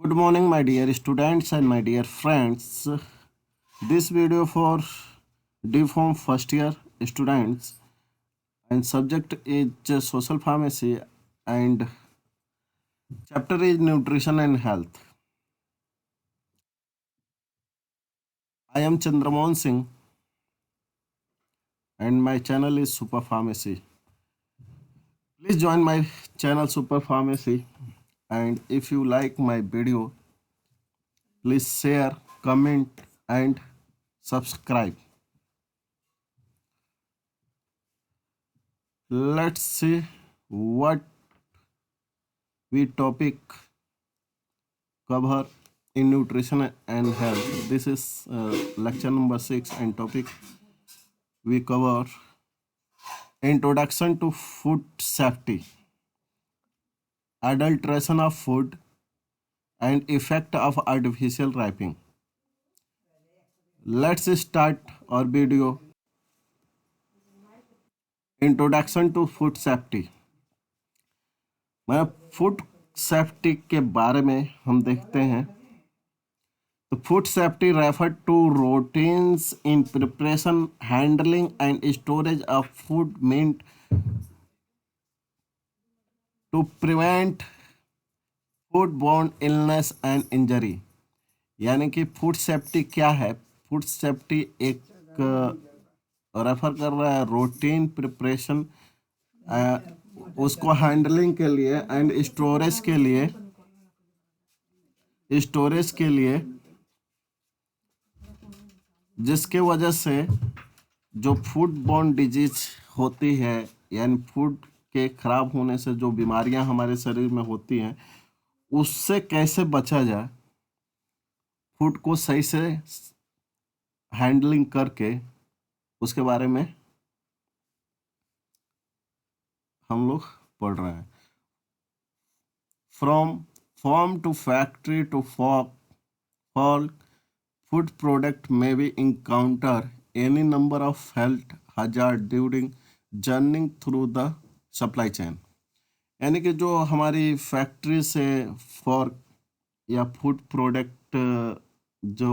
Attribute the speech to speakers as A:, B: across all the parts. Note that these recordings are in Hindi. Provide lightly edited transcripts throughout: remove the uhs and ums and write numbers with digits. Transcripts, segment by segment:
A: Good morning, my dear students and my dear friends. This video for D Form first year students and subject is social pharmacy and chapter is nutrition and health. I am Chandramohan Singh and my channel is Super Pharmacy. Please join my channel Super Pharmacy, and if you like my video, please share, comment and subscribe. Let's see what we topic cover in nutrition and health. This is lecture number 6 and topic we cover introduction to food safety, adulteration of food and effect of artificial ripening. Let's start our video. Introduction to food safety. मैं फूड सेफ्टी के बारे में हम देखते हैं तो food safety refer to routines in preparation, handling and storage of food meant to prevent food borne illness and injury. यानी कि फूड सेफ्टी क्या है? फूड सेफ्टी एक रेफर कर रहा है रूटीन प्रिपरेशन, उसको हैंडलिंग के लिए एंड स्टोरेज के लिए जिसके वजह से जो फूड बोर्न डिजीज होती है, यानी फूड के खराब होने से जो बीमारियां हमारे शरीर में होती हैं, उससे कैसे बचा जाए, फूड को सही से हैंडलिंग करके उसके बारे में हम लोग पढ़ रहे हैं। From farm to factory to fall food product may be encounter any number of health hazard during journeying through the supply chain। यानी कि जो हमारी फैक्ट्री से फॉर्क या फूड प्रोडक्ट जो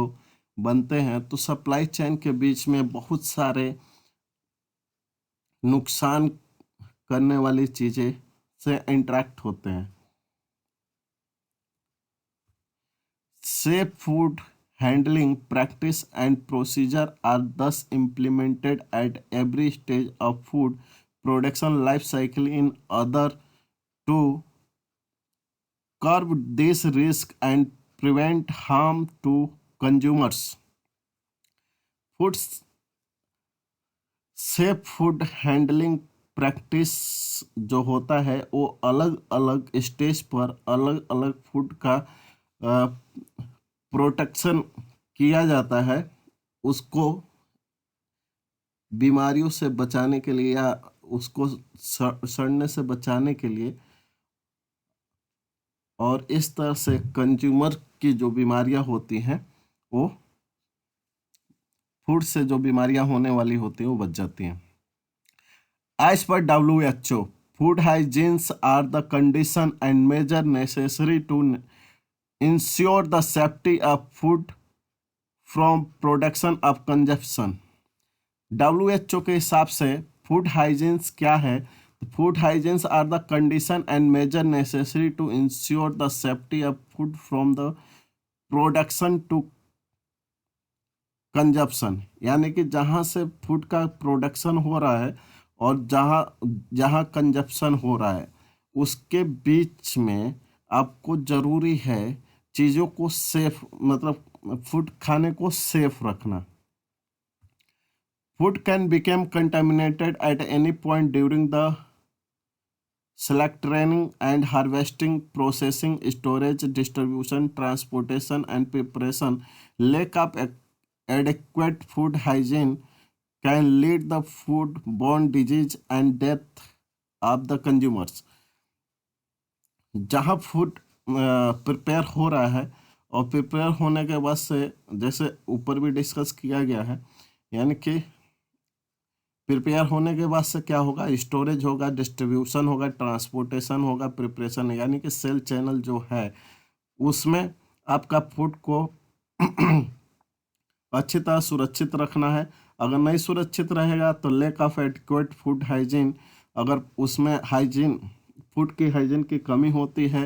A: बनते हैं तो सप्लाई चेन के बीच में बहुत सारे नुकसान करने वाली चीज़ें से इंटरेक्ट होते हैं। Safe food handling practice and procedure are thus implemented at every stage of food production life cycle in order to curb this risk and prevent harm to consumers। Food safe food handling practice जो होता है वो अलग अलग स्टेज पर अलग अलग फूड का प्रोटेक्शन किया जाता है, उसको बीमारियों से बचाने के लिए या उसको सड़ने से बचाने के लिए, और इस तरह से कंज्यूमर की जो बीमारियां होती हैं वो फूड से जो बीमारियां होने वाली होती हैं वो बच जाती हैं। As per WHO, food hygienes are the condition and measure necessary to ensure the safety of food from production of consumption। WHO के हिसाब से फूड हाइजीन्स क्या है? Food hygienes are the condition and measure necessary to ensure the safety of food from the production to consumption. यानी कि जहाँ से फूड का प्रोडक्शन हो रहा है और जहाँ कंजप्शन हो रहा है उसके बीच में आपको ज़रूरी है चीज़ों को सेफ, मतलब फूड खाने को सेफ रखना। Food can became contaminated at any point during the selecting and harvesting, processing, storage, distribution, transportation and preparation। Lack of adequate food hygiene can lead the food-borne disease and death of the consumers। जहाँ फूड प्रिपेयर हो रहा है और प्रिपेयर होने के बाद से, जैसे ऊपर भी डिस्कस किया गया है, यानी कि प्रिपेयर होने के बाद से क्या होगा? स्टोरेज होगा, डिस्ट्रीब्यूशन होगा, ट्रांसपोर्टेशन होगा, प्रिपरेशन, यानी कि सेल चैनल जो है उसमें आपका फूड को अच्छी तरह सुरक्षित रखना है। अगर नहीं सुरक्षित रहेगा तो lack of adequate food hygiene, अगर उसमें हाइजीन, फूड की हाइजीन की कमी होती है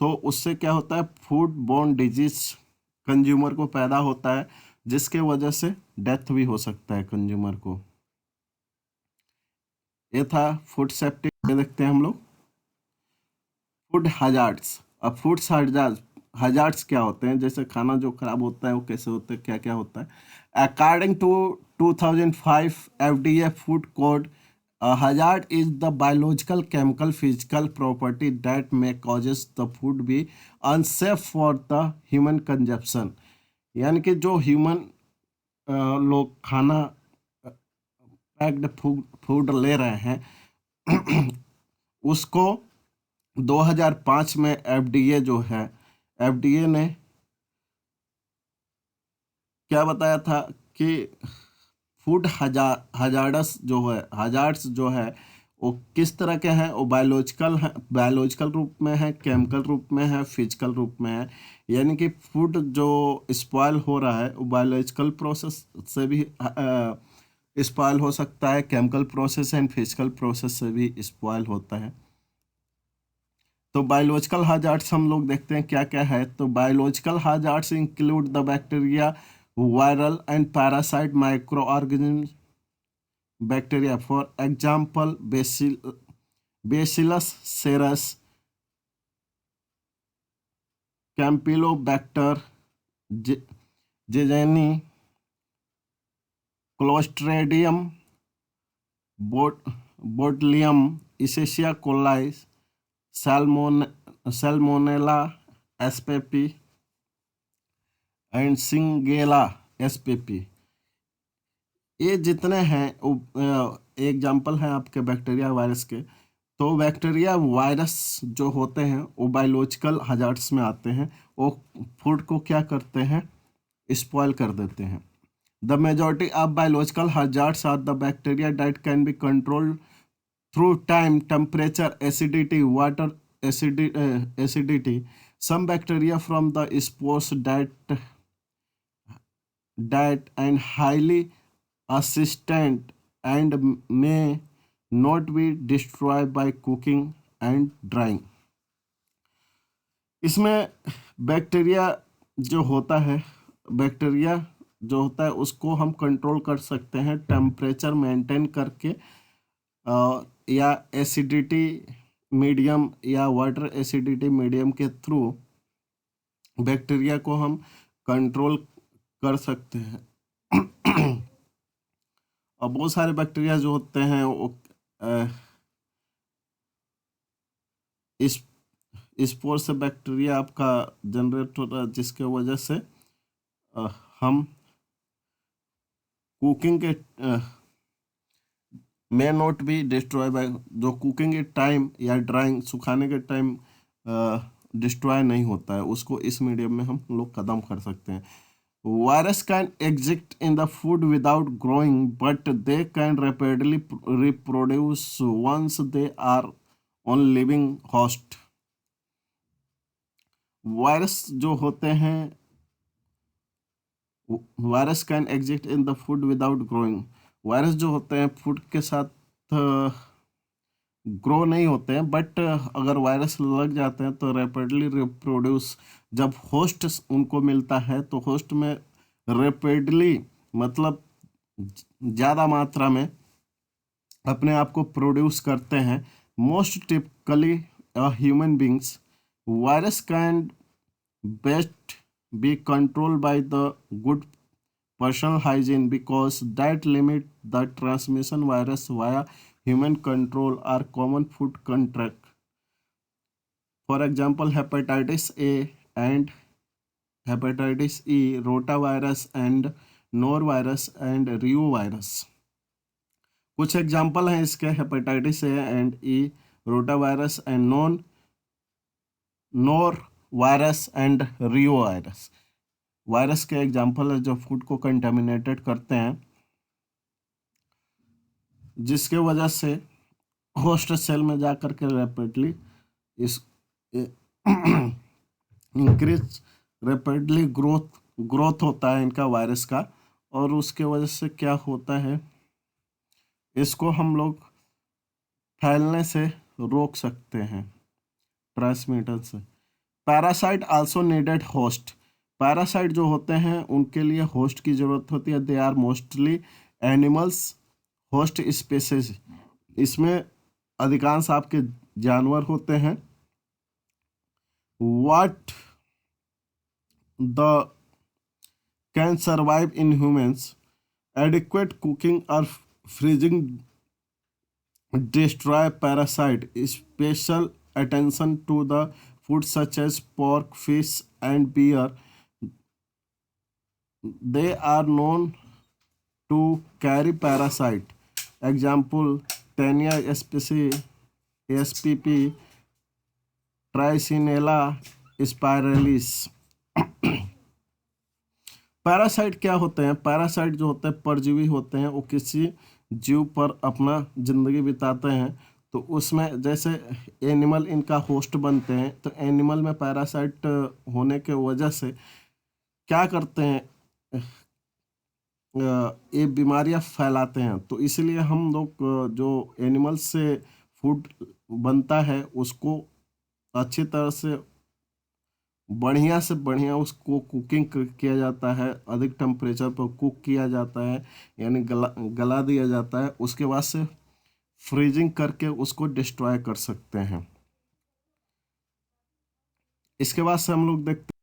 A: तो उससे क्या होता है, फूड बोर्न डिजीज कंज्यूमर को पैदा होता है, जिसके वजह से डेथ भी हो सकता है कंज्यूमर को। ये था फूड सेफ्टी। ये देखते हैं हम लोग फूड हजार्ड्स। अब फूड हजार्ड्स क्या होते हैं, जैसे खाना जो खराब होता है वो कैसे होता है, क्या क्या होता है। According to 2005 FDA food code, hazard is the biological chemical physical property that may causes the food be unsafe for the human consumption। यानी कि जो ह्यूमन लोग खाना पैक्ड फूड ले रहे हैं उसको 2005 में FDA जो है, FDA ने क्या बताया था कि फूड हजार्ड्स जो है वो किस तरह के हैं, वो बायोलॉजिकल है, बायोलॉजिकल रूप में है, केमिकल रूप में है, फिजिकल रूप में है। यानी कि फूड जो स्पॉयल हो रहा है वो बायोलॉजिकल प्रोसेस से भी स्पॉयल हो सकता है, chemical process and physical process से भी स्पॉयल होता है। तो बायोलॉजिकल हाजार्ड्स हम लोग देखते हैं क्या क्या है। तो biological hazards include the bacteria, viral and parasite micro organism. Bacteria for example bacillus cereus, campylobacter jejuni, clostridium botulinum, इसेशिया coli, salmonella spp and shigella spp. ये जितने हैं एग्जाम्पल हैं आपके बैक्टीरिया वायरस के। तो बैक्टीरिया वायरस जो होते हैं वो बायोलॉजिकल हजार्ड्स में आते हैं, वो फूड को क्या करते हैं, स्पॉयल कर देते हैं। The majority of biological hazards are the bacteria that can be controlled through time, temperature, acidity, water acidity. Some bacteria from the spores that and highly persistent and may not be destroyed by cooking and drying। इसमें बैक्टीरिया जो होता है, बैक्टीरिया जो होता है उसको हम कंट्रोल कर सकते हैं टेम्परेचर मेंटेन करके, या एसिडिटी मीडियम या वाटर एसिडिटी मीडियम के थ्रू बैक्टीरिया को हम कंट्रोल कर सकते हैं। और बहुत सारे बैक्टीरिया जो होते हैं वो इस स्पोर से बैक्टीरिया आपका जनरेट होता है, जिसके वजह से हम कुकिंग के may not be destroy by, जो कुकिंग के टाइम या ड्राइंग सुखाने के टाइम डिस्ट्रॉय नहीं होता है, उसको इस मीडियम में हम लोग खत्म कर सकते हैं। Virus can exist in the food without growing but they can rapidly reproduce once they are on living host. Virus जो होते हैं, virus can exist in the food without growing, virus जो होते हैं फूड के साथ ग्रो नहीं होते हैं, बट अगर वायरस लग जाते हैं तो रैपिडली रिप्रोड्यूस, जब होस्ट उनको मिलता है तो होस्ट में रैपिडली मतलब ज़्यादा मात्रा में अपने आप को प्रोड्यूस करते हैं। Most typically human beings, virus can best be control by the good personal hygiene because that limit the transmission virus via human control or common food contact. For example, hepatitis A and hepatitis E, rotavirus and norovirus and reovirus। कुछ एग्जाम्पल हैं इसके, hepatitis A and E, rotavirus and NOR virus and Rio virus. Virus के एग्जाम्पल है जो फूड को कंटेमिनेटेड करते हैं, जिसके वजह से होस्ट सेल में जा कर के रैपिडली इस इंक्रीज रैपिडली ग्रोथ होता है इनका वायरस का, और उसके वजह से क्या होता है, इसको हम लोग फैलने से रोक सकते हैं, ट्रांसमीटर से। Parasite also needed host. Parasite जो होते हैं उनके लिए होस्ट की जरूरत होती है। They are mostly animals host species. इसमें अधिकांश आपके जानवर होते हैं। What the can survive in humans, adequate cooking और freezing destroy parasite. Special attention to the food such as pork, fish, and beer. They are known to carry parasite. Example: Tania spp, Tricinella spiralis. Parasite क्या होते हैं? पैरासाइट जो होते हैं परजीवी होते हैं, वो किसी जीव पर अपना जिंदगी बिताते हैं। तो उसमें जैसे एनिमल इनका होस्ट बनते हैं, तो एनिमल में पैरासाइट होने के वजह से क्या करते हैं, ये बीमारियां फैलाते हैं। तो इसलिए हम लोग जो एनिमल से फूड बनता है उसको अच्छी तरह से बढ़िया से बढ़िया उसको कुकिंग किया जाता है, अधिक टेम्परेचर पर कुक किया जाता है, यानी गला दिया जाता है। उसके बाद से फ्रीजिंग करके उसको डिस्ट्रॉय कर सकते हैं। इसके बाद से हम लोग देखते हैं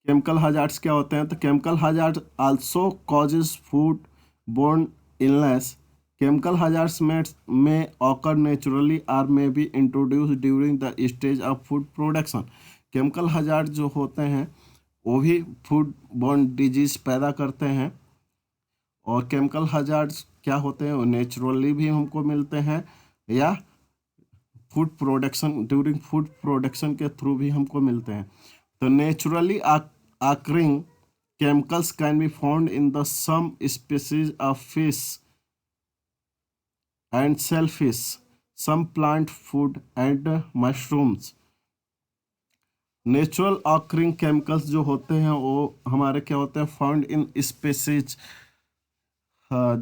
A: केमिकल हजार्ड्स क्या होते हैं। तो chemical hazard also causes food borne illness. Chemical hazards में occur naturally or may be introduce during the stage of food production. Chemical hazard जो होते हैं वो भी फूड बोर्न डिजीज पैदा करते हैं। और केमिकल हजार्ड्स क्या होते हैं, वो नेचुरली भी हमको मिलते हैं या food production, during food production के थ्रू भी हमको मिलते हैं। तो naturally occurring chemicals can be found in the some species of fish and shellfish, some plant food and mushrooms। Natural occurring chemicals जो होते हैं वो हमारे क्या होते हैं, फाउंड इन स्पेसीज।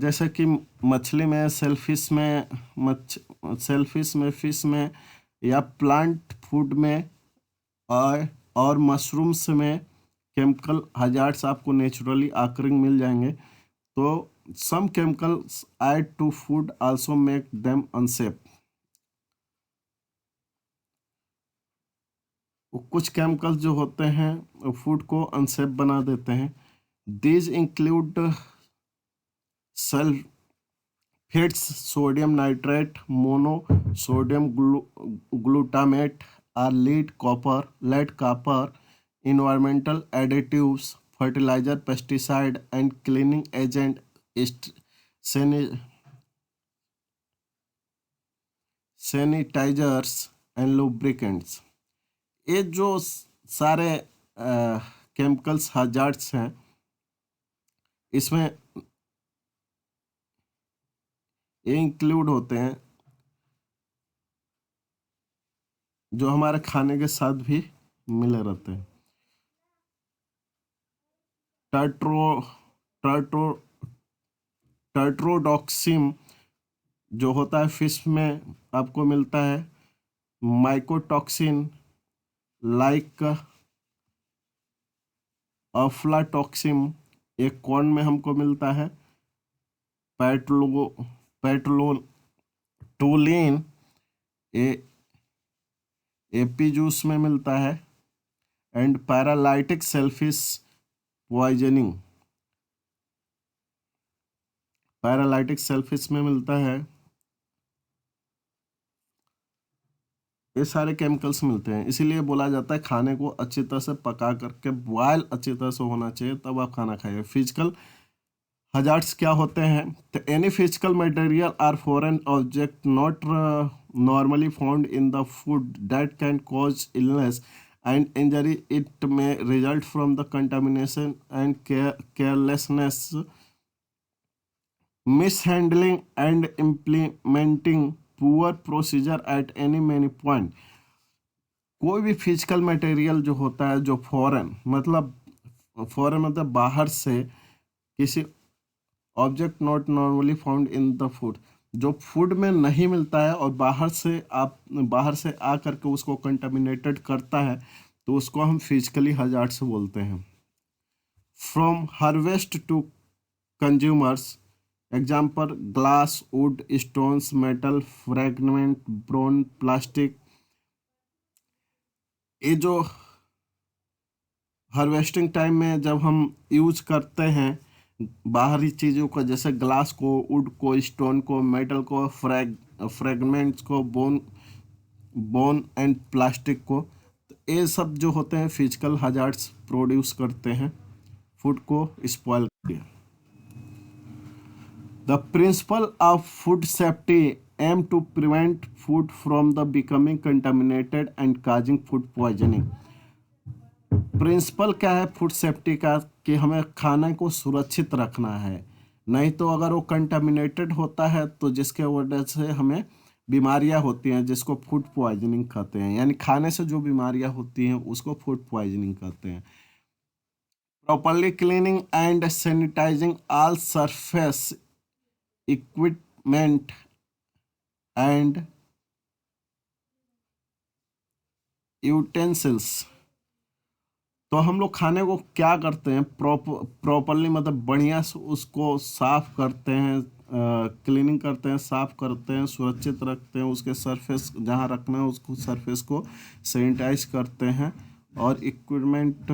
A: जैसे कि मछली में, सेलफिश में, सेलफिश में, फिश में, या प्लांट फूड में, और मशरूम्स में केमिकल हजार्ड्स आपको नेचुरली आकरिंग मिल जाएंगे। तो some chemicals add to food also make them unsafe. कुछ केमिकल्स जो होते हैं फूड को अनसेफ बना देते हैं। These include sulphates, sodium nitrate, mono sodium glutamate, और lead copper, environmental additives, fertilizer, pesticide, and cleaning agent, sanitizers, and lubricants। ये जो सारे केमिकल्स हजार्ड्स हैं, इसमें ये इंक्लूड होते हैं जो हमारे खाने के साथ भी मिले रहते हैं। टर्ट्रो टर्ट्रोडॉक्सिम जो होता है फिश में आपको मिलता है। माइकोटॉक्सिन लाइक अफ्लाटॉक्सिम एक कॉर्न में हमको मिलता है। पेट्रोटोलिन एपी जूस में मिलता है। And paralytic selfish poisoning paralytic selfish में मिलता है। ये सारे केमिकल्स मिलते हैं। इसीलिए बोला जाता है खाने को अच्छी तरह से पका करके बॉयल अच्छी तरह से होना चाहिए, तब आप खाना खाइए। फिजिकल हजार्ड्स क्या होते हैं? तो any physical material or foreign object not normally found in the food that can cause illness and injury. It may result from the contamination and carelessness, mishandling and implementing poor procedure at any many point। कोई भी फिजिकल मटेरियल जो होता है जो फॉरेन मतलब बाहर से, किसी object not normally found in the food, जो फूड में नहीं मिलता है और बाहर से आ करके उसको कंटामिनेटेड करता है, तो उसको हम फिजिकली हजार्ड्स बोलते हैं। From harvest to consumers, example glass, wood, stones, metal, fragment, bone, plastic. ये जो हार्वेस्टिंग टाइम में जब हम यूज करते हैं बाहरी चीज़ों को, जैसे ग्लास को, वुड को, स्टोन को, मेटल को, फ्रेगमेंट्स को, बोन एंड प्लास्टिक को, तो ये सब जो होते हैं फिजिकल हजार्ड्स प्रोड्यूस करते हैं, फूड को स्पॉइल करते हैं। The principle of food safety aim to prevent food from the becoming contaminated and causing food poisoning. Principle क्या है फूड सेफ्टी का, कि हमें खाने को सुरक्षित रखना है, नहीं तो अगर वो कंटामिनेटेड होता है तो जिसके वजह से हमें बीमारियां होती हैं, जिसको फूड पॉइजनिंग कहते हैं, यानी खाने से जो बीमारियां होती हैं उसको फूड पॉइजनिंग कहते हैं। Properly cleaning and sanitising all surface equipment and utensils. तो हम लोग खाने को क्या करते हैं, प्रॉपरली मतलब बढ़िया से उसको साफ करते हैं, क्लीनिंग करते हैं, साफ करते हैं, सुरक्षित रखते हैं, उसके सरफेस जहाँ रखना है उसको सरफेस को सैनिटाइज करते हैं, और इक्विपमेंट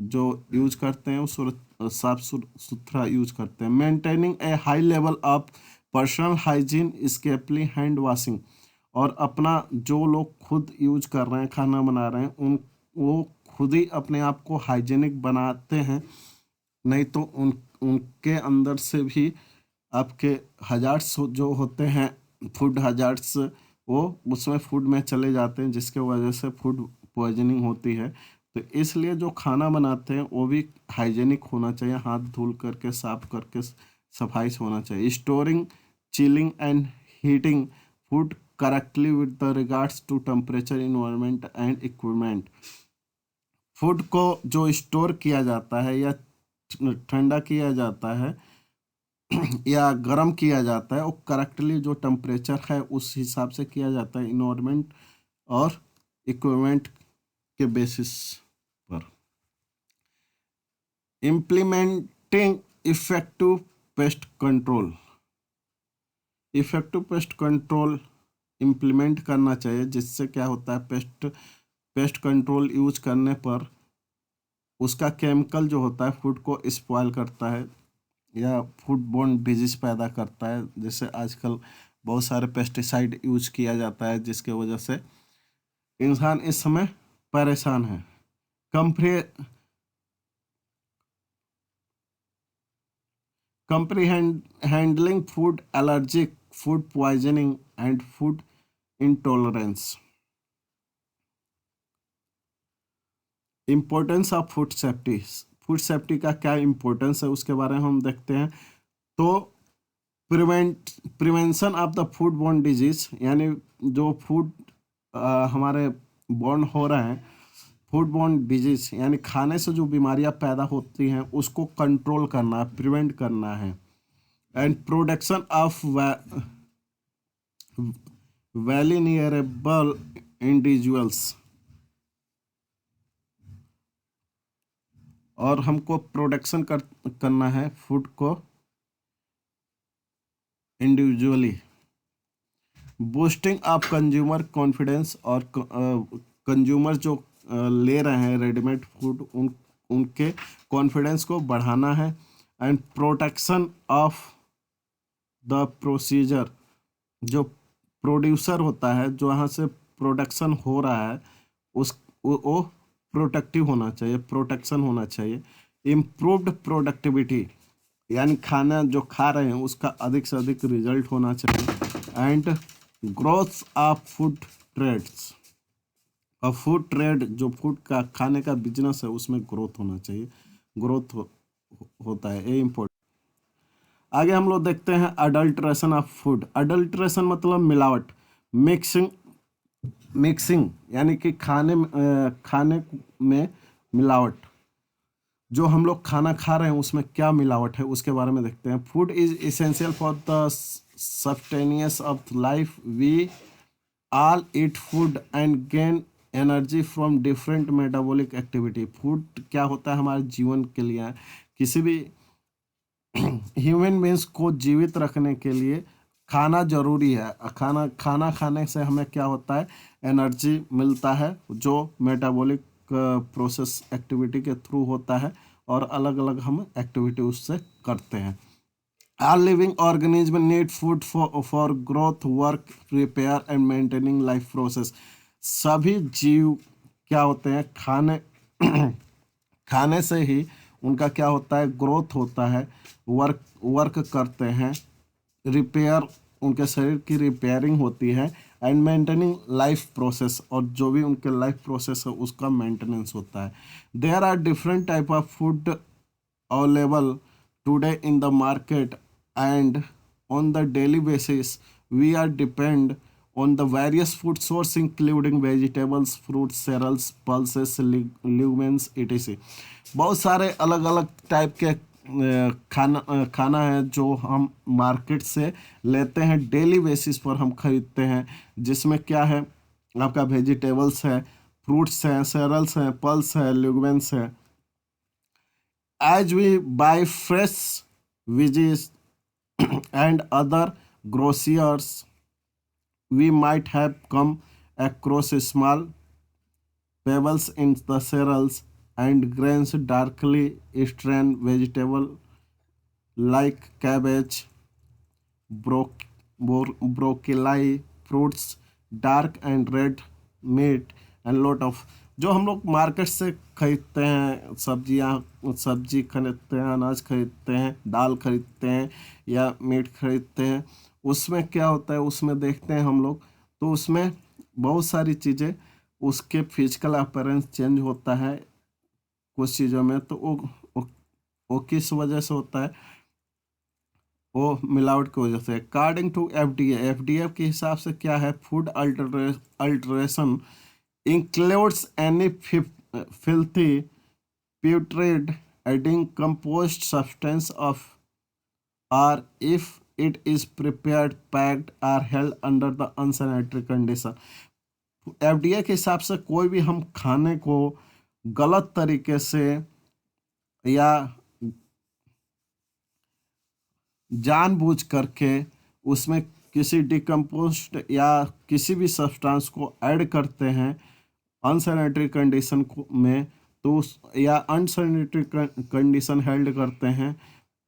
A: जो यूज करते हैं वो साफ सुथरा यूज करते हैं। Maintaining a high level of personal hygiene especially hand washing, और अपना जो लोग खुद यूज कर रहे हैं, खाना बना रहे हैं, वो खुद ही अपने आप को हाइजीनिक बनाते हैं, नहीं तो उनके अंदर से भी आपके हजार्ड्स जो होते हैं, फूड हजार्ड्स, वो उसमें फूड में चले जाते हैं, जिसके वजह से फूड पॉइजनिंग होती है। तो इसलिए जो खाना बनाते हैं वो भी हाइजीनिक होना चाहिए, हाथ धुल करके, साफ करके, सफाई से होना चाहिए। Storing, chilling and heating food correctly with the regards to temperature, environment and equipment. Food को जो स्टोर किया जाता है या ठंडा किया जाता है या गर्म किया जाता है, वो करेक्टली जो टेम्परेचर है उस हिसाब से किया जाता है, इन्वायरमेंट और इक्विपमेंट के बेसिस पर। Implementing effective pest control, effective pest control implement करना चाहिए, जिससे क्या होता है, पेस्ट कंट्रोल यूज करने पर उसका केमिकल जो होता है फूड को स्पॉइल करता है या फूड बोर्न डिजीज पैदा करता है। जैसे आजकल बहुत सारे पेस्टिसाइड यूज किया जाता है, जिसके वजह से इंसान इस समय परेशान है। Handling food allergic, food poisoning and food intolerance. Importance of food safety, food safety का क्या इम्पोर्टेंस है उसके बारे में हम देखते हैं। तो prevention of the food borne disease, यानी जो फूड हमारे बोर्न हो रहे हैं, फूड बोर्न डिजीज यानी खाने से जो बीमारियां पैदा होती हैं उसको कंट्रोल करना है, प्रिवेंट करना है। एंड प्रोडक्शन ऑफ वैल्यूनियरेबल इंडिविजुअल्स, और हमको प्रोडक्शन करना है फूड को individually. Boosting of consumer confidence, और कंज्यूमर जो ले रहे हैं रेडीमेड फूड, उनके कॉन्फिडेंस को बढ़ाना है। And protection of the procedure, जो प्रोड्यूसर होता है, जो यहाँ से प्रोडक्शन हो रहा है, वो प्रोटेक्टिव होना चाहिए, प्रोटेक्शन होना चाहिए। इम्प्रूव्ड प्रोडक्टिविटी, यानी खाना जो खा रहे हैं उसका अधिक से अधिक रिजल्ट होना चाहिए। And growth of food trades, और फूड ट्रेड जो फूड का खाने का बिजनेस है उसमें ग्रोथ होना चाहिए, ग्रोथ होता है, ये इम्पोर्टेंट। आगे हम लोग देखते हैं अडल्ट्रेशन ऑफ फूड। अडल्ट्रेशन मतलब मिलावट, मिक्सिंग यानी कि खाने में मिलावट, जो हम लोग खाना खा रहे हैं उसमें क्या मिलावट है उसके बारे में देखते हैं। Food is essential for the sustenance of life. We all eat food and gain energy from different metabolic activity. Food क्या होता है हमारे जीवन के लिए, किसी भी ह्यूमन बींग्स को जीवित रखने के लिए खाना जरूरी है। खाना खाना खाने से हमें क्या होता है, एनर्जी मिलता है जो मेटाबॉलिक प्रोसेस एक्टिविटी के थ्रू होता है, और अलग अलग हम एक्टिविटी उससे करते हैं। All living organisms need food for growth, work, repair and maintaining life process। सभी जीव क्या होते हैं, खाने से ही उनका क्या होता है, ग्रोथ होता है, वर्क करते हैं, रिपेयर, उनके शरीर की रिपेयरिंग होती है, एंड मेंटेनिंग लाइफ प्रोसेस, और जो भी उनके लाइफ प्रोसेस है उसका मेंटेनेंस होता है। There are different type of food available today in the market, and on the daily basis we are depend on the various food source including vegetables, fruits, cereals, pulses, legumes etc। बहुत सारे अलग अलग टाइप के खाना है जो हम मार्केट से लेते हैं, डेली बेसिस पर हम खरीदते हैं, जिसमें क्या है, आपका वेजिटेबल्स है, फ्रूट्स हैं, सेरल्स हैं, पल्स है, लेगुमेंट्स है। As we buy fresh veggies and other groceries, we might have come across small pebbles in the cereals and grains, darkly stained vegetable like cabbage, broccoli, fruits, dark and red meat and lot of, जो हम लोग मार्केट से खरीदते हैं, सब्जी खरीदते हैं, अनाज खरीदते हैं, दाल खरीदते हैं या मीट खरीदते हैं, उसमें क्या होता है, उसमें देखते हैं हम लोग, तो उसमें बहुत सारी चीज़ें, उसके फिजिकल अपीयरेंस चेंज होता है कुछ चीज़ों में, तो वो किस वजह से होता है, वो मिलावट की वजह से। अकॉर्डिंग टू एफडीए के हिसाब से क्या है, food alteration includes any filthy, putrid, adding composed substance of, or if it is prepared, packed or held under the unsanitary condition। FDA के हिसाब से कोई भी हम खाने को गलत तरीके से या जानबूझ करके उसमें किसी डिकम्पोस्ट या किसी भी सब्सटेंस को ऐड करते हैं अनसैनिटरी कंडीशन में, तो या अनसैनिटरी कंडीशन हेल्ड करते हैं,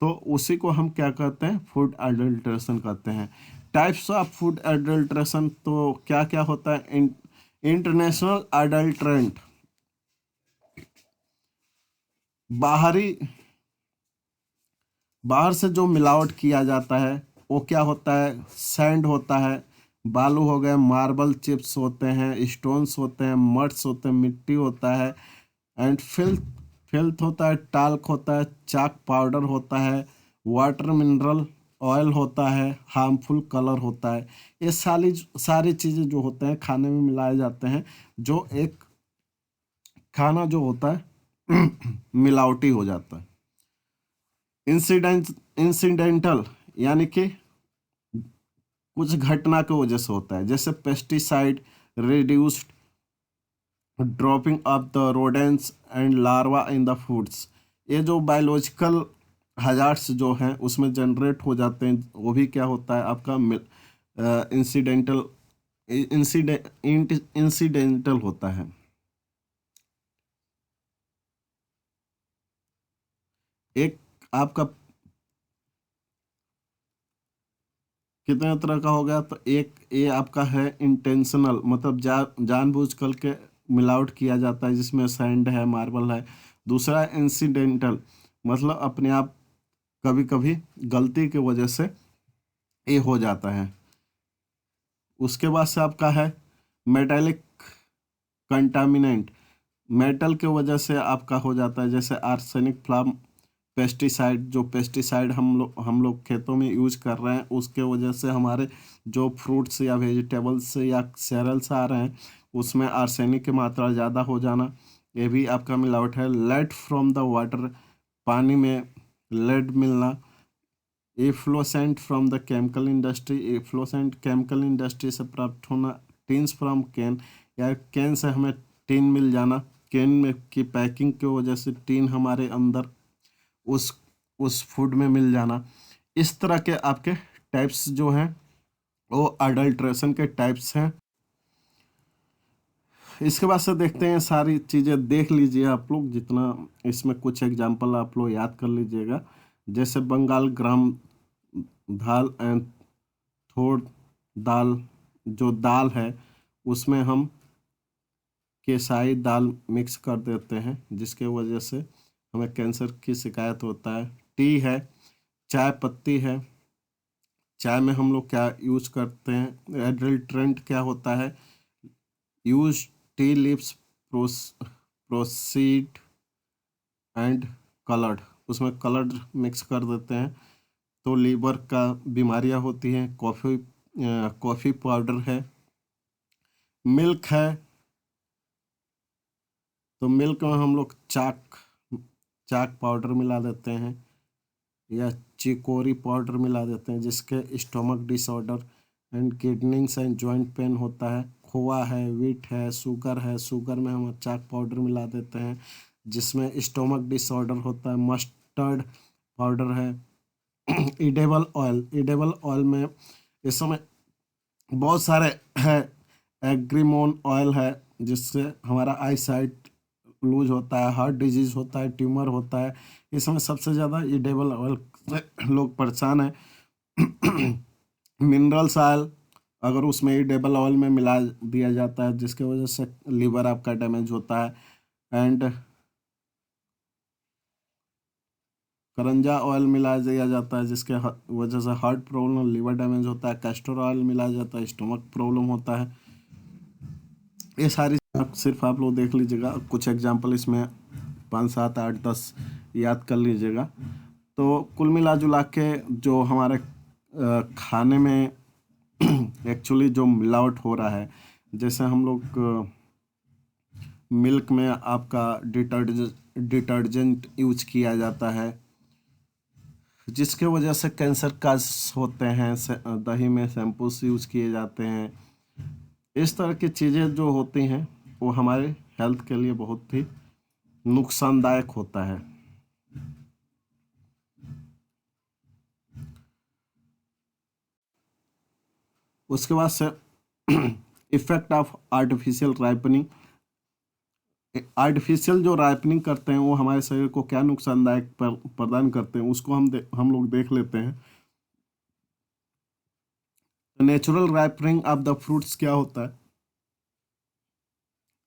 A: तो उसी को हम क्या कहते हैं, फूड अडल्ट्रेशन कहते हैं। टाइप्स ऑफ फूड अडल्ट्रेशन तो क्या क्या होता है, इंटरनेशनल अडल्ट्रेंट, बाहर से जो मिलावट किया जाता है वो क्या होता है, सैंड होता है, बालू हो गए, मार्बल चिप्स होते हैं, स्टोन्स होते हैं, मड्स होते हैं, मिट्टी होता है, एंड फिल्थ होता है, टाल्क होता है, चाक पाउडर होता है, वाटर मिनरल ऑयल होता है, हार्मफुल कलर होता है। ये सारी चीज़ें जो होते हैं खाने में मिलाए जाते हैं, जो एक खाना जो होता है मिलावटी हो जाता है। इंसिडेंटल यानी कि कुछ घटना की वजह से होता है, जैसे pesticide, reduced dropping of the rodents and larva in the foods. ये जो बायोलॉजिकल हजार्ड्स जो हैं उसमें जनरेट हो जाते हैं, वो भी क्या होता है आपका इंसिडेंटल होता है। एक आपका कितने तरह का हो गया, तो एक ये आपका है इंटेंशनल, मतलब जानबूझ कर के मिलावट किया जाता है, जिसमें सैंड है, मार्बल है। दूसरा इंसिडेंटल, मतलब अपने आप कभी कभी गलती की वजह से ये हो जाता है। उसके बाद से आपका है मेटालिक कंटामिनेंट, मेटल के वजह से आपका हो जाता है, जैसे आर्सेनिक, फ्लाम, पेस्टिसाइड, जो पेस्टिसाइड हम लोग खेतों में यूज कर रहे हैं, उसके वजह से हमारे जो फ्रूट्स या वेजिटेबल्स या सेरल्स आ रहे हैं उसमें आर्सेनिक की मात्रा ज़्यादा हो जाना, ये भी आपका मिलावट है। लेड फ्रॉम द वाटर, पानी में लेड मिलना। Effluent from the chemical industry, effluent chemical industry से प्राप्त होना। टिन्स फ्रॉम कैन, या कैन से हमें टिन मिल जाना, कैन में की पैकिंग की वजह से टिन हमारे अंदर उस फूड में मिल जाना। इस तरह के आपके टाइप्स जो हैं वो अडल्ट्रेशन के टाइप्स हैं। इसके बाद से देखते हैं, सारी चीज़ें देख लीजिए आप लोग, जितना इसमें कुछ एग्जांपल आप लोग याद कर लीजिएगा। जैसे बंगाल ग्राम दाल एंड थोड़ दाल, जो दाल है उसमें हम केसाई दाल मिक्स कर देते हैं, जिसके वजह से हमें कैंसर की शिकायत होता है। टी है, चाय पत्ती है, चाय में हम लोग क्या यूज करते हैं, एडल्ट्रेंट क्या होता है, use tea leaves proceed and coloured, उसमें कलर्ड मिक्स कर देते हैं तो लीवर का बीमारियां होती हैं। कॉफ़ी पाउडर है। मिल्क है, तो मिल्क में हम लोग चाक चाक पाउडर मिला देते हैं या चिकोरी पाउडर मिला देते हैं, जिसके stomach disorder and kidneys and joint pain होता है। खोआ है, वीट है, शुगर में हम चाक पाउडर मिला देते हैं जिसमें स्टोमक डिसऑर्डर होता है। मस्टर्ड पाउडर है। एडेबल ऑयल में इस समय बहुत सारे है। एग्रीमोन ऑयल है, जिससे हमारा आई साइट लूज होता है, हार्ट डिजीज होता है, ट्यूमर होता है। इस समय सबसे ज़्यादा एडेबल ऑयल से लोग परेशान हैं। मिनरल्स ऑयल, अगर उसमें एडेबल ऑयल में मिला दिया जाता है, जिसके वजह से लीवर आपका डैमेज होता है। एंड करंजा ऑयल मिला दिया जाता है, जिसके वजह से हार्ट प्रॉब्लम, लीवर डैमेज होता है। कैस्टर ऑयल मिलाया जाता है, स्टोमक प्रॉब्लम होता है। ये सारी सिर्फ आप लोग देख लीजिएगा, कुछ एग्जांपल इसमें 5, 7, 8, 10 याद कर लीजिएगा। तो कुल मिला जुला के जो हमारे खाने में एक्चुअली जो मिलावट हो रहा है, जैसे हम लोग मिल्क में आपका डिटर्जेंट यूज किया जाता है, जिसके वजह से कैंसर का होते हैं। दही में शैम्पूस यूज किए जाते हैं। इस तरह की चीज़ें जो होती हैं वो हमारे हेल्थ के लिए बहुत ही नुकसानदायक होता है। उसके बाद से effect of artificial ripening. Artificial जो राइपनिंग करते हैं वो हमारे शरीर को क्या नुकसानदायक प्रदान करते हैं, उसको हम लोग देख लेते हैं। Natural ripening of the fruits क्या होता है?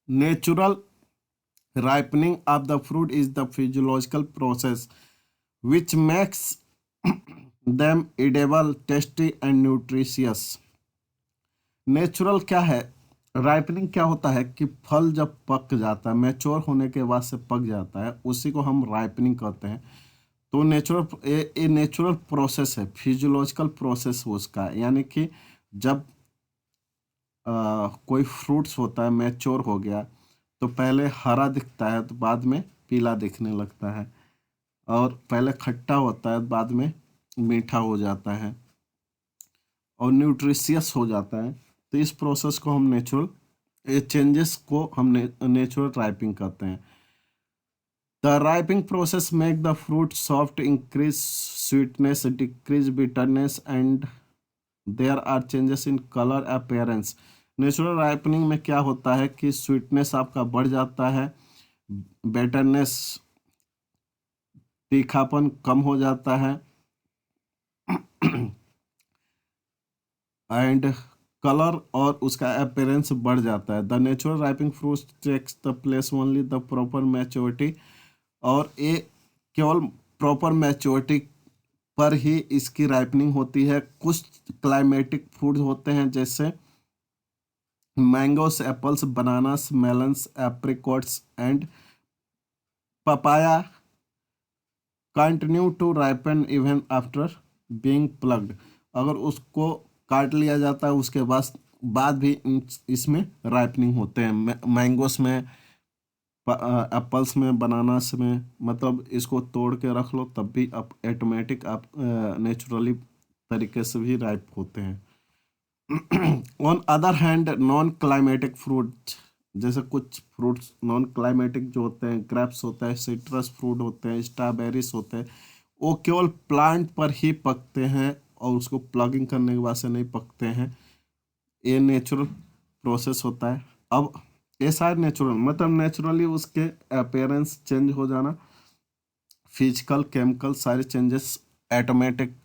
A: Natural ripening of the fruit is the physiological process which makes them edible, tasty and nutritious. Natural क्या है? राइपनिंग क्या होता है कि फल जब पक जाता है, मैच्योर होने के बाद से पक जाता है, उसी को हम राइपनिंग कहते हैं। तो ये नेचुरल प्रोसेस है, फिजियोलॉजिकल प्रोसेस उसका, यानी कि जब कोई फ्रूट्स होता है मैच्योर हो गया तो पहले हरा दिखता है तो बाद में पीला दिखने लगता है, और पहले खट्टा होता है बाद में मीठा हो जाता है और न्यूट्रिशियस हो जाता है। तो इस प्रोसेस को हम ये चेंजेस को हम नेचुरल राइपिंग कहते हैं। The ripening process make the fruit soft, increase sweetness, decrease bitterness and there are changes in colour appearance. Natural ripening में क्या होता है कि स्वीटनेस आपका बढ़ जाता है, बेटरनेस तीखापन कम हो जाता है, एंड कलर और उसका अपीयरेंस बढ़ जाता है। The natural ripening fruit takes the place only the proper maturity, और ये केवल प्रॉपर मैच्योरिटी पर ही इसकी राइपनिंग होती है। कुछ क्लाइमेटिक फूड होते हैं जैसे mangoes, apples, bananas, melons, apricots and papaya continue to ripen even after being plucked. अगर उसको काट लिया जाता है उसके बाद बाद भी इसमें राइपनिंग होते हैं। मैंगोस में, एप्पल्स में, बनानास में, मतलब इसको तोड़ के रख लो तब भी आप ऑटोमेटिक आप नेचुरली तरीके से भी राइप होते हैं। On other hand non climatic fruit, जैसे कुछ फ्रूट्स नॉन क्लाइमेटिक जो होते हैं, ग्रेप्स होता है, सिट्रस फ्रूट होते हैं, स्ट्रॉबेरीज होते हैं, वो केवल प्लांट पर ही पकते हैं और उसको प्लगिंग करने के बाद से नहीं पकते हैं। ये नेचुरल प्रोसेस होता है। अब ये सारे नेचुरल मतलब नेचुरली उसके अपीयरेंस चेंज हो जाना, फिजिकल केमिकल सारे चेंजेस ऑटोमेटिक,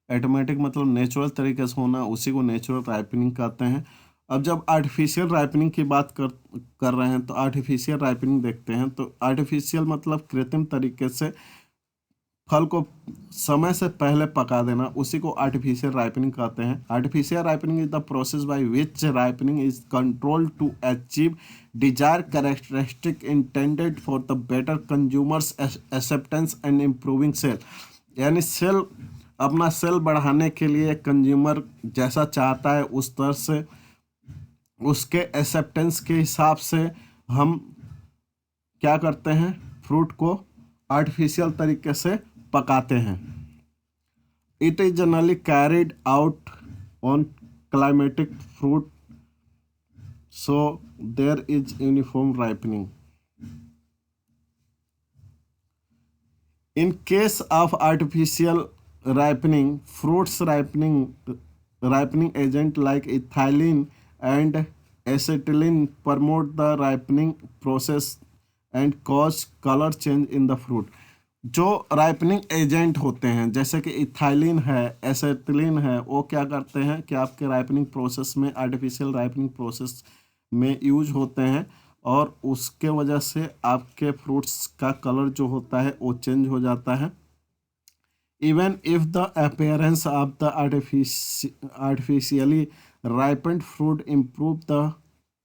A: ऑटोमेटिक मतलब नेचुरल तरीके से होना, उसी को नेचुरल राइपनिंग कहते हैं। अब जब आर्टिफिशियल राइपनिंग की बात कर रहे हैं तो आर्टिफिशियल राइपनिंग देखते हैं। तो आर्टिफिशियल मतलब कृत्रिम तरीके से फल को समय से पहले पका देना, उसी को आर्टिफिशियल राइपनिंग कहते हैं। Artificial ripening is the process by which ripening is controlled to achieve desire characteristic intended for the better consumers acceptance and improving sale. यानी सेल, अपना सेल बढ़ाने के लिए कंज्यूमर जैसा चाहता है उस तरह से उसके एक्सेप्टेंस के हिसाब से हम क्या करते हैं, फ्रूट को आर्टिफिशियल तरीके से पकाते हैं। It is generally carried out on climacteric fruit so there is uniform ripening. In case of artificial ripening, fruits ripening agent like ethylene and acetylene promote the ripening process and cause color change in the fruit. जो राइपनिंग एजेंट होते हैं जैसे कि इथाइलिन है, एसेटिलिन है, वो क्या करते हैं कि आपके राइपनिंग प्रोसेस में, आर्टिफिशियल राइपनिंग प्रोसेस में यूज होते हैं और उसके वजह से आपके फ्रूट्स का कलर जो होता है वो चेंज हो जाता है। Even if the appearance of the artificially ripened fruit improve the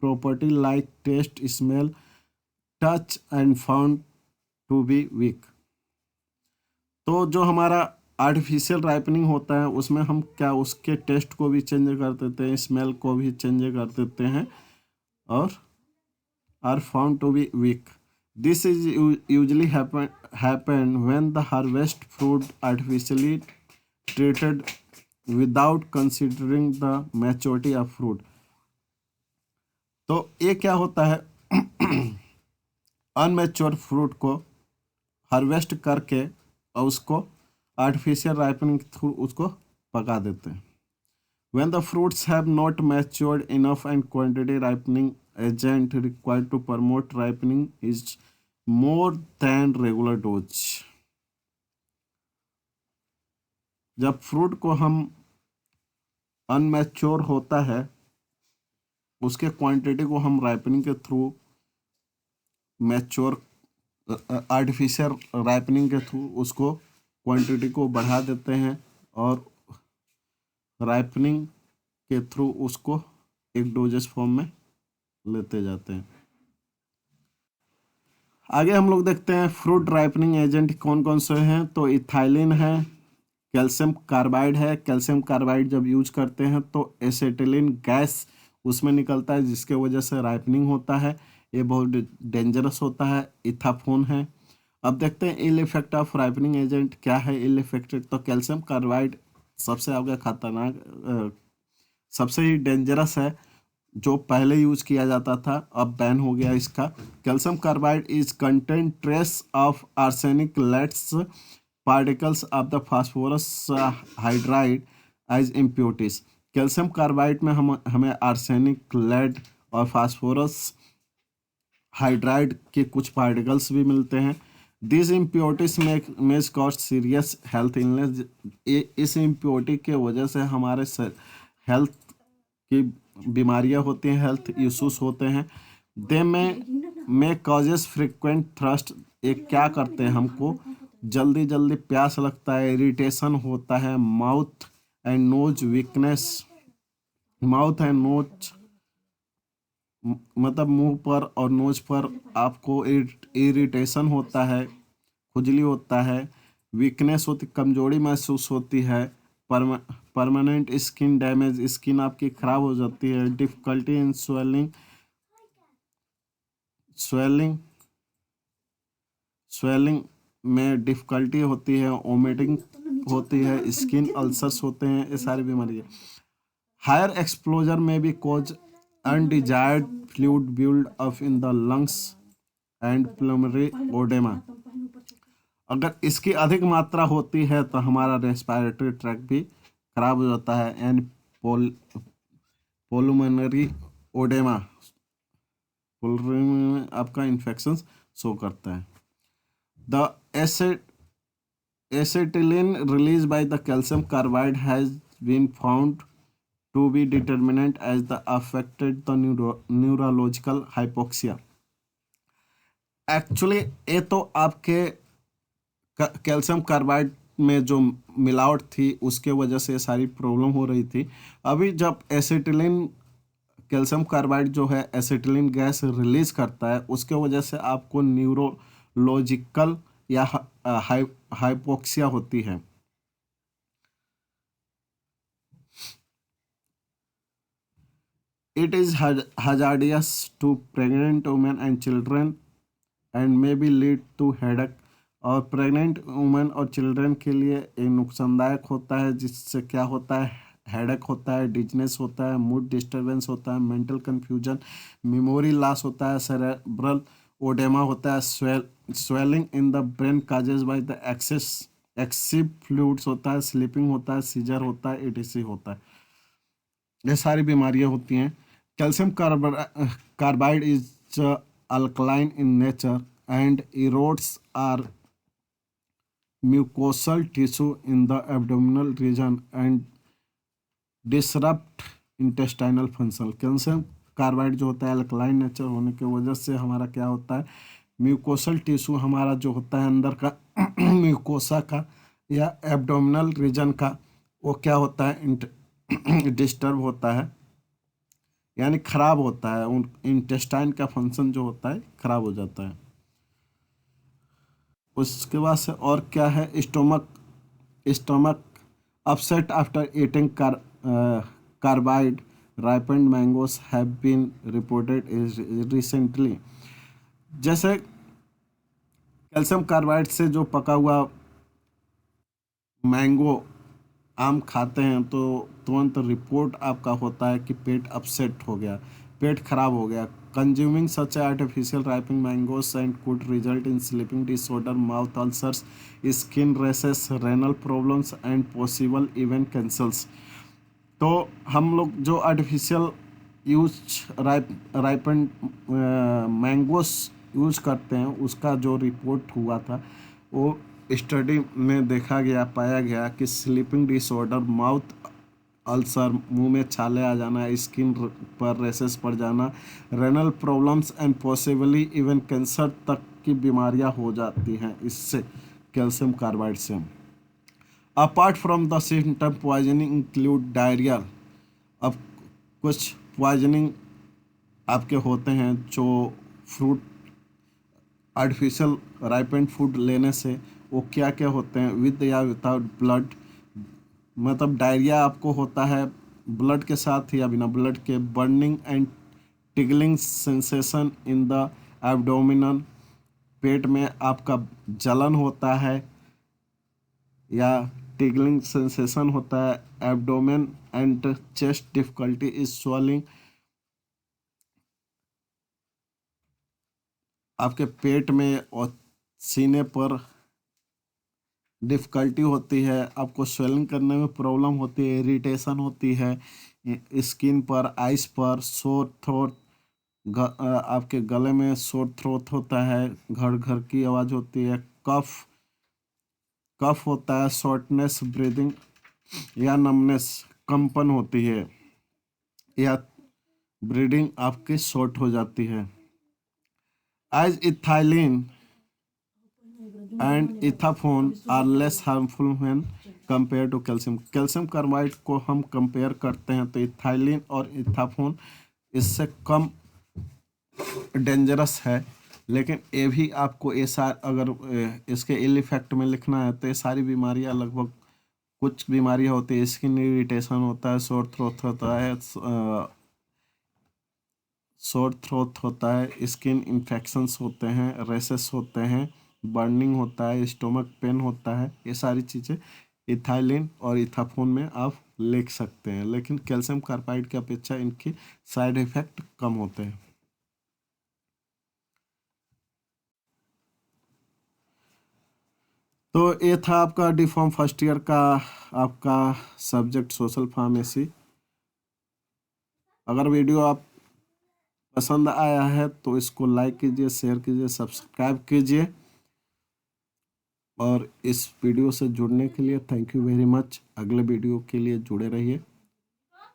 A: property like taste, smell, touch and found to be weak। तो जो हमारा आर्टिफिशियल राइपनिंग होता है उसमें हम क्या उसके टेस्ट को भी चेंज कर देते हैं, स्मेल को भी चेंज कर देते हैं और are found to be weak. This is usually happen when the harvest fruit artificially treated without considering the maturity of fruit। तो ये क्या होता है, अनमेच्योर फ्रूट को हार्वेस्ट करके और उसको आर्टिफिशियल राइपनिंग के थ्रू उसको पका देते हैं। When the fruits have not matured enough and quantity ripening agent required to promote ripening is more than regular dose। जब फ्रूट को हम अनमैच्योर होता है उसके क्वांटिटी को हम राइपनिंग के थ्रू मैच्योर आर्टिफिशियल राइपनिंग के थ्रू उसको क्वांटिटी को बढ़ा देते हैं और राइपनिंग के थ्रू उसको एक डोजेस फॉर्म में लेते जाते हैं। आगे हम लोग देखते हैं फ्रूट राइपनिंग एजेंट कौन कौन से हैं। तो इथाइलिन है, कैल्शियम कार्बाइड है। कैल्शियम कार्बाइड जब यूज करते हैं तो एसिटिलीन गैस उसमें निकलता है जिसके वजह से राइपनिंग होता है, ये बहुत डेंजरस होता है। इथाफोन है। अब देखते हैं ill effect of ripening agent क्या है। इल इफेक्ट तो कैल्शियम कार्बाइड सबसे आगे खतरनाक, सबसे ही डेंजरस है, जो पहले यूज किया जाता था अब बैन हो गया इसका। Calcium carbide is content trace of arsenic leads particles of the phosphorus hydride as impurities. Calcium carbide में हमें आर्सेनिक, लेड और फास्फोरस हाइड्राइड के कुछ पार्टिकल्स भी मिलते हैं। This impurities may cause serious health illness. इस इम्प्योरिटी के वजह से हमारे हेल्थ की बीमारियां होती हैं, हेल्थ इश्यूज होते हैं। दे में कॉजेस फ्रिक्वेंट थ्रस्ट। ये क्या करते हैं, हमको जल्दी जल्दी प्यास लगता है, इरिटेशन होता है, mouth and nose weakness. Mouth and nose मतलब मुंह पर और नोज पर आपको इरिटेशन होता है, खुजली होता है, वीकनेस होती, कमजोरी महसूस होती है, परमानेंट स्किन डैमेज, स्किन आपकी खराब हो जाती है। Difficulty in swelling swelling swelling में डिफिकल्टी होती है, वोमिटिंग होती है, स्किन अल्सर्स होते हैं, ये सारी बीमारी है। हायर एक्सपोजर में भी cause undesired fluid build up in the lungs and pulmonary oedema. अगर इसकी अधिक मात्रा होती है तो हमारा रेस्पिरेटरी ट्रैक भी खराब हो जाता है एंड पोलुमनरी ओडेमा, में आपका इन्फेक्शन शो करता है। The acetylene released by the calcium carbide has been found to be determinant as the affected the neurological hypoxia। Actually ये तो आपके कैल्शियम कार्बाइड में जो मिलावट थी उसके वजह से सारी प्रॉब्लम हो रही थी। अभी जब एसिटिलीन कैल्शियम कार्बाइड जो है एसिटिलीन गैस रिलीज करता है, उसके वजह से आपको न्यूरोलॉजिकल या हाइपोक्सिया होती है। It is hazardous to pregnant women and children and may be lead to headache. और प्रेग्नेंट वुमेन और चिल्ड्रन के लिए एक नुकसानदायक होता है, जिससे क्या होता है, हेडेक होता है, डिजनेस होता है, मूड डिस्टर्बेंस होता है, मेंटल कन्फ्यूजन, मेमोरी लॉस होता है, सेरेब्रल ओडेमा होता है, swelling in the brain causes by the excessive fluids होता है, स्लीपिंग होता है, सीजर होता है, एटीसी होता है। ये सारी बीमारियां होती हैं। Calcium carbide is alkaline in nature and erodes our mucosal tissue in the abdominal region and disrupt intestinal function। Calcium carbide जो होता है अल्कलाइन नेचर होने की वजह से हमारा क्या होता है, म्यूकोसल टिश्यू हमारा जो होता है अंदर का म्यूकोसा का या एब्डोमिनल रीजन का, वो क्या होता है, डिस्टर्ब होता है, यानी खराब होता है। उन इंटेस्टाइन का फंक्शन जो होता है खराब हो जाता है। उसके बाद से और क्या है, stomach upset after eating carbide ripened mangoes have been reported recently. जैसे कैल्शियम कार्बाइड से जो पका हुआ मैंगो आम खाते हैं तो तुरंत रिपोर्ट आपका होता है कि पेट अपसेट हो गया, पेट खराब हो गया। Consuming such artificial ripening mangoes and could result in sleeping disorder, mouth ulcers, skin rashes, renal problems and possible even cancers. तो हम लोग जो artificial use ripened mangoes use करते हैं, उसका जो रिपोर्ट हुआ था वो स्टडी में देखा गया, पाया गया कि स्लीपिंग डिसऑर्डर, माउथ अल्सर, मुंह में छाले आ जाना, स्किन पर रैशेस पड़ जाना, renal problems and possibly even cancer तक की बीमारियां हो जाती हैं इससे, कैल्शियम कार्बाइड से। Apart from the symptom poisoning include diarrhoea. अब कुछ पॉइजनिंग आपके होते हैं जो फ्रूट आर्टिफिशियल राइपेंड फूड लेने से, वो क्या क्या होते हैं, विद या विदाउट ब्लड। मतलब डायरिया आपको होता है ब्लड के साथ या बिना ब्लड के। Burning and tingling sensation in the abdominal, पेट में आपका जलन होता है या टिगलिंग सेंसेशन होता है। Abdomen and chest difficulty is swelling, आपके पेट में और सीने पर डिफ़िकल्टी होती है, आपको स्वेलिंग करने में प्रॉब्लम होती है, इरिटेशन होती है स्किन पर, आइस पर, सोर थ्रोट, आपके गले में सोर थ्रोट होता है, घर घर की आवाज़ होती है, कफ होता है, शॉर्टनेस ब्रीदिंग या नमनेस, कंपन होती है या ब्रीदिंग आपकी शॉर्ट हो जाती है। As ethylene and ethephon are less harmful when compare to calcium. Calcium carbide को हम कंपेयर करते हैं तो इथाइलिन और इथाफोन इससे कम डेंजरस है, लेकिन ये भी आपको अगर इसके इल इफेक्ट में लिखना है तो ये सारी बीमारियां लगभग कुछ बीमारियां होती है, स्किन इरिटेशन होता है, स्किन इन्फेक्शंस होते हैं, रेसेस होते हैं, बर्निंग होता है, स्टोमक पेन होता है। ये सारी चीज़ें इथाइलिन और इथाफोन में आप लिख सकते हैं, लेकिन कैल्शियम कार्बाइड की अपेक्षा इनके साइड इफ़ेक्ट कम होते हैं। तो ये था आपका डी फॉर्म फर्स्ट ईयर का आपका सब्जेक्ट सोशल फार्मेसी। अगर वीडियो आप पसंद आया है तो इसको लाइक कीजिए, शेयर कीजिए, सब्सक्राइब कीजिए, और इस वीडियो से जुड़ने के लिए थैंक यू वेरी मच। अगले वीडियो के लिए जुड़े रहिए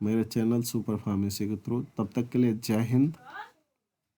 A: मेरे चैनल सुपर फार्मेसी के थ्रू। तब तक के लिए जय हिंद,